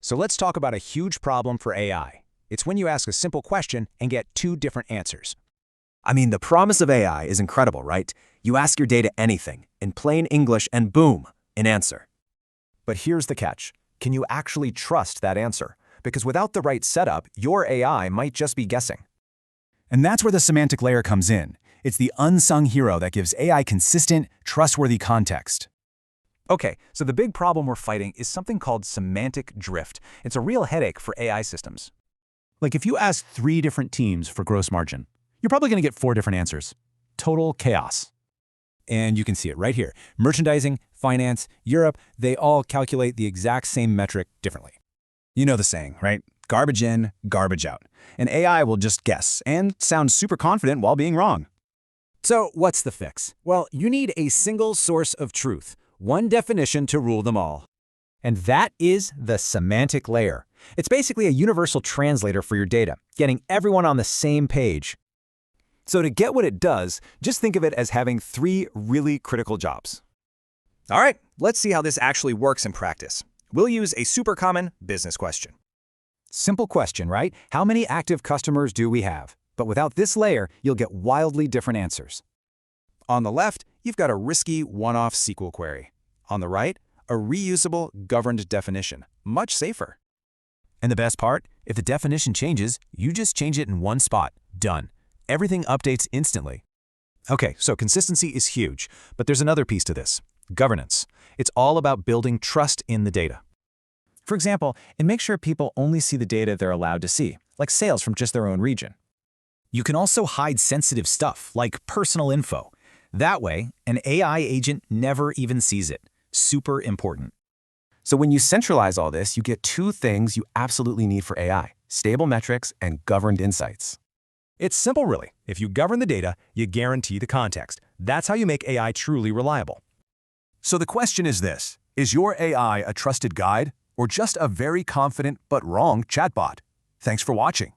So let's talk about a huge problem for AI. It's when you ask a simple question and get two different answers. I mean, the promise of AI is incredible, right? You ask your data anything, in plain English, and boom, an answer. But here's the catch. Can you actually trust that answer? Because without the right setup, your AI might just be guessing. And that's where the semantic layer comes in. It's the unsung hero that gives AI consistent, trustworthy context. Okay, so the big problem we're fighting is something called semantic drift. It's a real headache for AI systems. Like if you ask 3 different teams for gross margin, you're probably going to get 4 different answers. Total chaos. And you can see it right here. Merchandising, finance, Europe, they all calculate the exact same metric differently. You know the saying, right? Garbage in, garbage out. And AI will just guess and sound super confident while being wrong. So what's the fix? Well, you need a single source of truth, one definition to rule them all. And that is the semantic layer. It's basically a universal translator for your data, getting everyone on the same page. So to get what it does, just think of it as having 3 really critical jobs. All right, let's see how this actually works in practice. We'll use a super common business question. Simple question, right? How many active customers do we have? But without this layer, you'll get wildly different answers. On the left, you've got a risky one-off SQL query. On the right, a reusable governed definition, much safer. And the best part? If the definition changes, you just change it in one spot. Done. Everything updates instantly. Okay, so consistency is huge, but there's another piece to this. Governance. It's all about building trust in the data. For example, and make sure people only see the data they're allowed to see, like sales from just their own region. You can also hide sensitive stuff, like personal info. That way, an AI agent never even sees it. Super important. So when you centralize all this, you get 2 things you absolutely need for AI: stable metrics and governed insights. It's simple, really. If you govern the data, you guarantee the context. That's how you make AI truly reliable. So the question is this: is your AI a trusted guide or just a very confident but wrong chatbot? Thanks for watching.